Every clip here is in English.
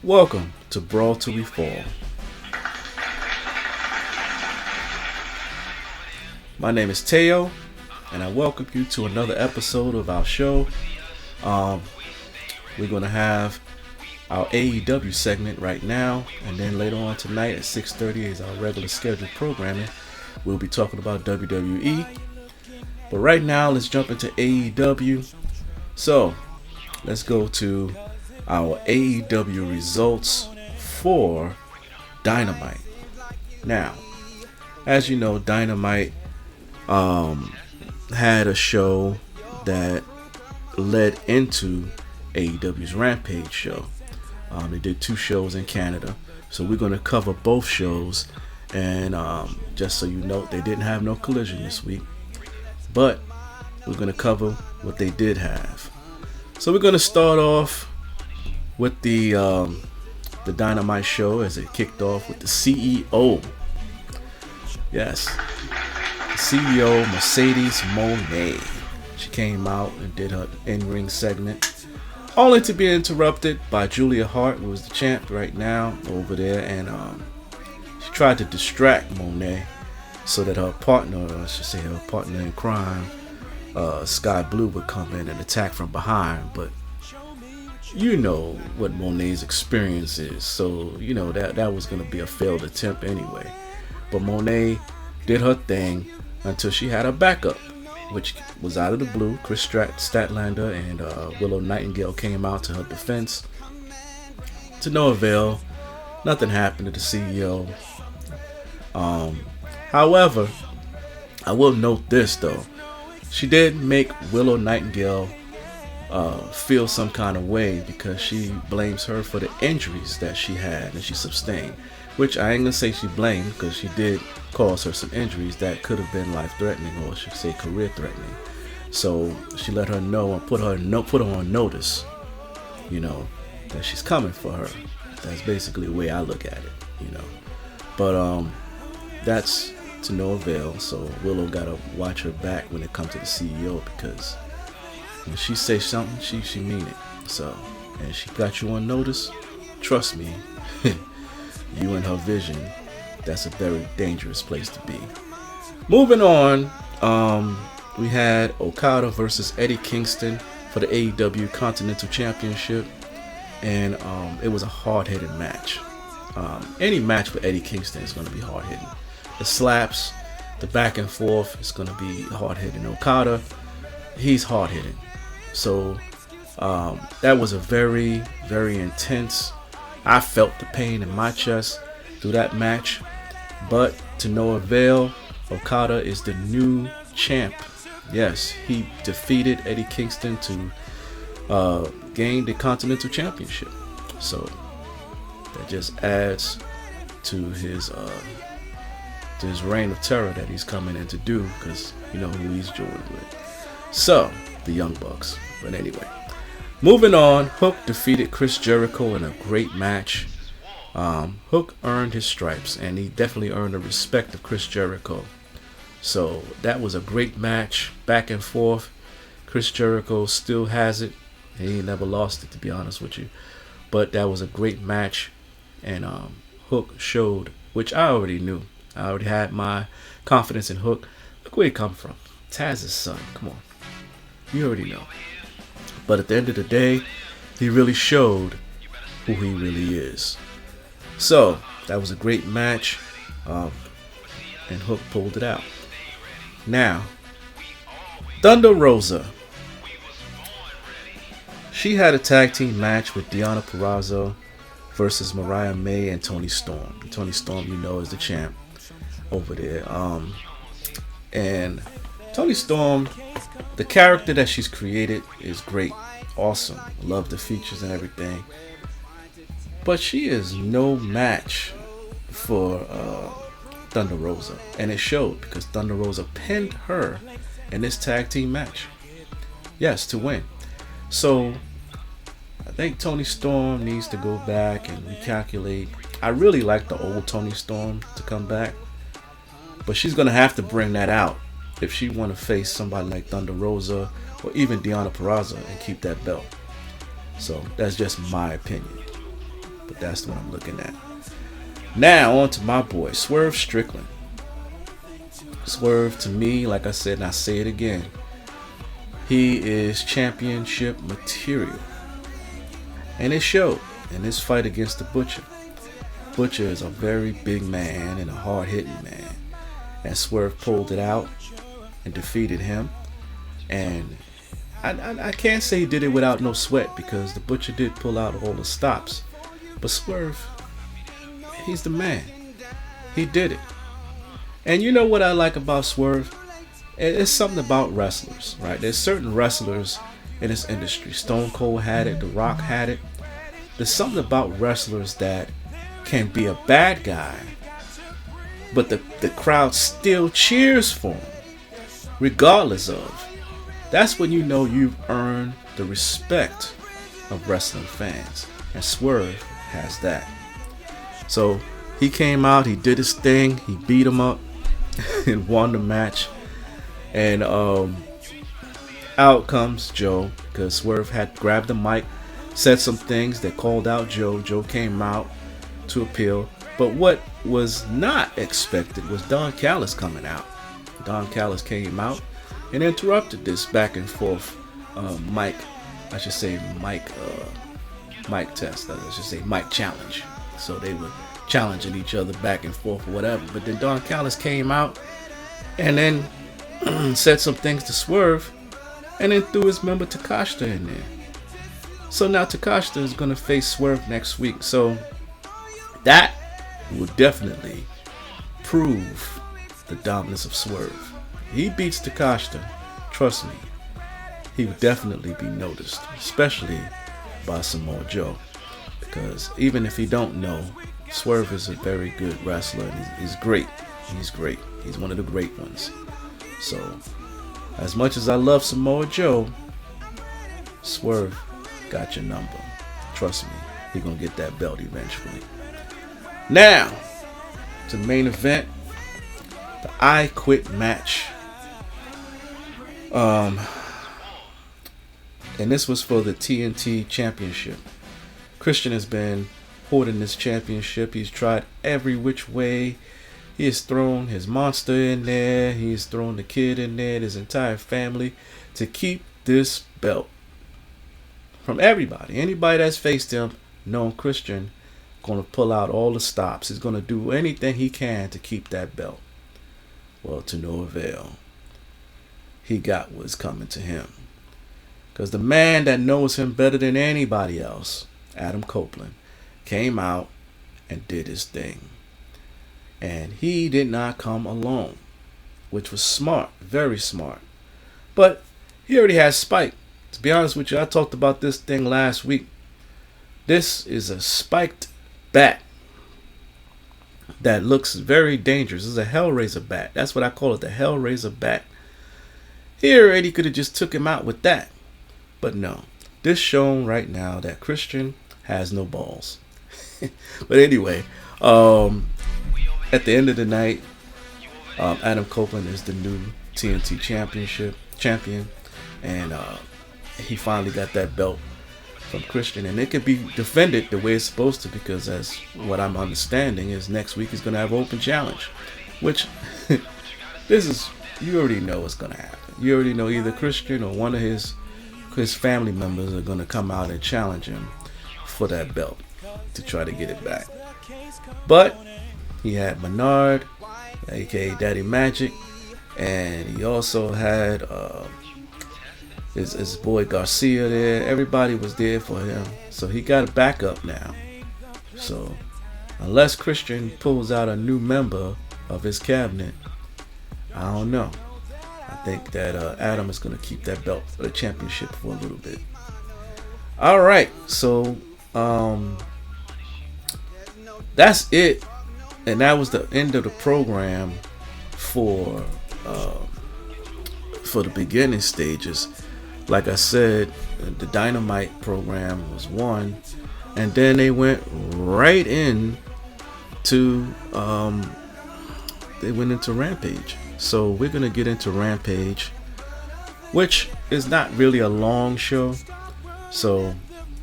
Welcome to Brawl Till We Fall. My name is Teo, and I welcome you to another episode of our show. We're going to have our AEW segment right now, and then later on tonight at 6:30 is our regular scheduled programming. We'll be talking about WWE. But right now, let's jump into AEW. So, let's go to our AEW results for Dynamite. Now, as you know, Dynamite had a show that led into AEW's Rampage show. They did 2 shows in Canada, so we're going to cover both shows. And just so you know, they didn't have no collision this week, but we're going to cover what they did have. So we're going to start off with the Dynamite show as it kicked off with the CEO. Yes, the CEO, Mercedes Moné. She came out and did her in-ring segment, only to be interrupted by Julia Hart, who is the champ right now over there, and she tried to distract Moné so that her partner, or I should say her partner in crime, Sky Blue, would come in and attack from behind. But you know what Moné's experience is, so you know that was going to be a failed attempt anyway. But Moné did her thing until she had a backup, which was out of the blue. Chris Statlander and Willow Nightingale came out to her defense. To no avail. Nothing happened to the CEO. However, I will note this though. She did make Willow Nightingale feel some kind of way because she blames her for the injuries that she had and she sustained, which I ain't gonna say she blamed, because she did cause her some injuries that could have been life-threatening, or I should say career-threatening. So she let her know and put her on notice, you know, that she's coming for her. That's basically the way I look at it, you know. But that's to no avail. So Willow gotta watch her back when it comes to the CEO, because when she says something, she mean it. So, and she got you on notice. Trust me, you and her vision, that's a very dangerous place to be. Moving on, we had Okada versus Eddie Kingston for the AEW Continental Championship, and it was a hard-hitting match. Any match for Eddie Kingston is going to be hard-hitting. The slaps, the back and forth is going to be hard-hitting. Okada, he's hard-hitting. So that was a very, very intense. I felt the pain in my chest through that match, but to no avail. Okada is the new champ. Yes, he defeated Eddie Kingston to gain the Continental Championship. So that just adds to his reign of terror that he's coming in to do, because you know who he's joined with. So the Young Bucks. But anyway, moving on, Hook defeated Chris Jericho in a great match. Hook earned his stripes, and he definitely earned the respect of Chris Jericho. So that was a great match, back and forth. Chris Jericho still has it. He never lost it, to be honest with you. But that was a great match, and Hook showed, which I already knew. I already had my confidence in Hook. Look where he come from. Taz's son. Come on. You already know. But at the end of the day, he really showed who he really is. So, that was a great match, and Hook pulled it out. Now, Thunder Rosa. She had a tag team match with Deonna Purrazzo versus Mariah May and Toni Storm. Toni Storm, you know, is the champ over there. And Toni Storm, the character that she's created is great, awesome. Love the features and everything. But she is no match for Thunder Rosa. And it showed, because Thunder Rosa pinned her in this tag team match. Yes, to win. So I think Toni Storm needs to go back and recalculate. I really like the old Toni Storm to come back, but she's going to have to bring that out if she want to face somebody like Thunder Rosa or even Deonna Purrazzo and keep that belt. So that's just my opinion. but that's what I'm looking at. Now on to my boy Swerve Strickland. Swerve, to me, like I said, and I say it again, he is championship material, and it showed in this fight against the Butcher. Butcher is a very big man and a hard-hitting man, and Swerve pulled it out and defeated him. And I can't say he did it without no sweat, because the Butcher did pull out all the stops, but Swerve, he's the man. He did it. And you know what I like about Swerve? It's something about wrestlers, right? There's certain wrestlers in this industry. Stone Cold had it, The Rock had it. There's something about wrestlers that can be a bad guy, but the crowd still cheers for him, regardless of. That's when you know you've earned the respect of wrestling fans. And Swerve has that. So he came out, he did his thing, he beat him up and won the match. And out comes Joe, because Swerve had grabbed the mic, said some things that called out Joe. Joe came out to appeal. But what was not expected was Don Callis coming out. Don Callis came out and interrupted this back and forth mic test. I should say mic challenge. So they were challenging each other back and forth or whatever. But then Don Callis came out and then said some things to Swerve, and then threw his member Takashita in there. So now Takashita is going to face Swerve next week. So that will definitely prove the dominance of Swerve. He beats Takashita, trust me, he would definitely be noticed, especially by Samoa Joe, because even if you don't know, Swerve is a very good wrestler, and he's great. He's one of the great ones. So as much as I love Samoa Joe, Swerve got your number. Trust me, he's gonna get that belt eventually. Now to the main event, the I Quit match. And this was for the TNT Championship. Christian has been hoarding this championship. He's tried every which way. He has thrown his monster in there. He's thrown the kid in there, his entire family, to keep this belt from everybody. Anybody that's faced him, known Christian, going to pull out all the stops. He's going to do anything he can to keep that belt. Well, to no avail. He got what's coming to him. Because the man that knows him better than anybody else, Adam Copeland, came out and did his thing. And he did not come alone, which was smart, very smart. But he already has Spike. To be honest with you, I talked about this thing last week. This is a spiked bat that looks very dangerous. It's a Hellraiser bat. That's what I call it, the Hellraiser bat. He already could have just took him out with that. But no, this shown right now that Christian has no balls. But anyway, at the end of the night, Adam Copeland is the new TNT champion, and he finally got that belt from Christian, and it can be defended the way it's supposed to, because as what I'm understanding is next week he's going to have open challenge, which this is, you already know what's going to happen. You already know either Christian or one of his family members are going to come out and challenge him for that belt to try to get it back. But he had Menard, aka Daddy Magic, and he also had his boy Garcia there. Everybody was there for him, so he got a backup now. So unless Christian pulls out a new member of his cabinet, I don't know. I think that Adam is going to keep that belt for the championship for a little bit. All right, so that's it, and that was the end of the program for the beginning stages. Like I said, the Dynamite program was one, and then they went right in to into Rampage. So we're gonna get into Rampage, which is not really a long show,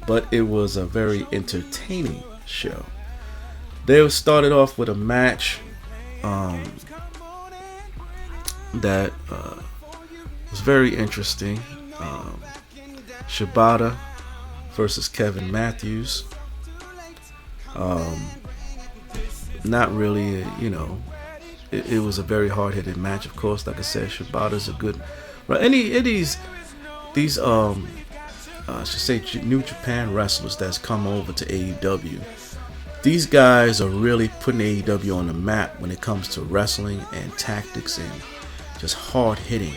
but it was a very entertaining show. They started off with a match that was very interesting. Shibata versus Kevin Matthews. Not really, it was a very hard-hitting match. Of course, like I said, Shibata's a good. But any of these I should say New Japan wrestlers that's come over to AEW. These guys are really putting AEW on the map when it comes to wrestling and tactics and just hard hitting.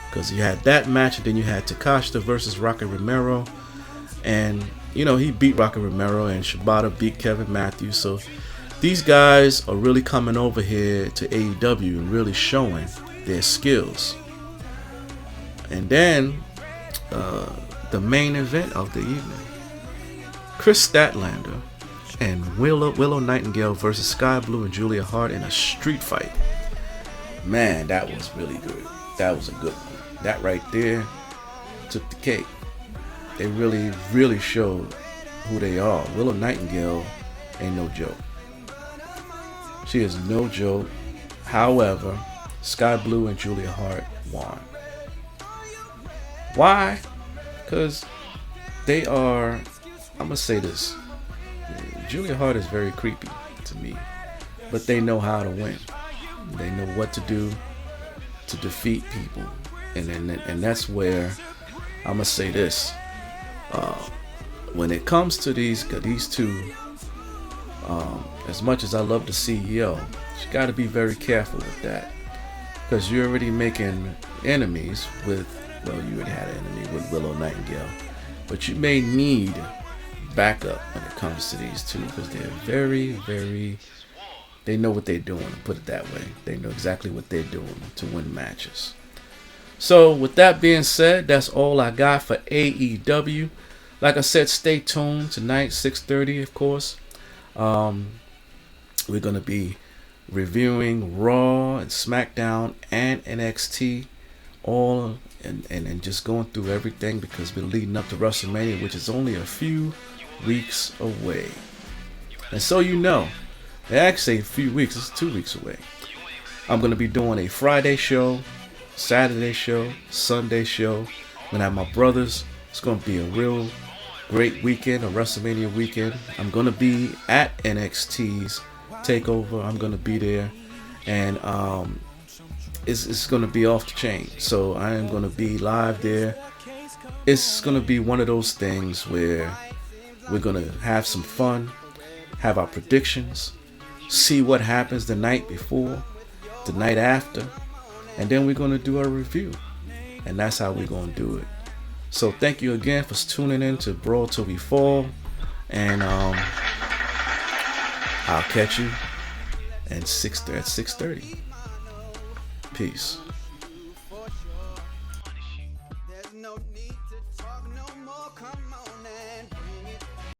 Because you had that match, and then you had Takashita versus Rocky Romero, and he beat Rocky Romero, and Shibata beat Kevin Matthews. So these guys are really coming over here to AEW and really showing their skills. And then the main event of the evening, Chris Statlander and Willow Nightingale versus Sky Blue and Julia Hart in a street fight. Man, that was really good. That was a good one. That right there took the cake. They really, really showed who they are. Willow Nightingale ain't no joke. She is no joke. However, Sky Blue and Julia Hart won. Why? Because they are, I'm going to say this. Julia Hart is very creepy to me. But they know how to win. They know what to do to defeat people. And that's where I'm going to say this. When it comes to these two, as much as I love the CEO, you got to be very careful with that. Because you're already making enemies with, you already had an enemy with Willow Nightingale. But you may need backup when it comes to these two, because they're very, very, they know what they're doing, put it that way. They know exactly what they're doing to win matches. So with that being said, that's all I got for AEW. Like I said, stay tuned tonight, 6:30, of course. We're going to be reviewing Raw and SmackDown and NXT, all and just going through everything, because we're leading up to WrestleMania, which is only a few weeks away. And so actually a few weeks, it's 2 weeks away. I'm going to be doing a Friday show, Saturday show, Sunday show. I'm going to have my brothers. It's going to be a real great weekend, a WrestleMania weekend. I'm going to be at NXT's Takeover. I'm going to be there. And it's going to be off the chain. So I am going to be live there. It's going to be one of those things where we're going to have some fun, have our predictions, see what happens the night before, the night after, and then we're going to do a review. And that's how we're going to do it. So thank you again for tuning in to Brawl Till We Fall. And I'll catch you at 6:30. Peace.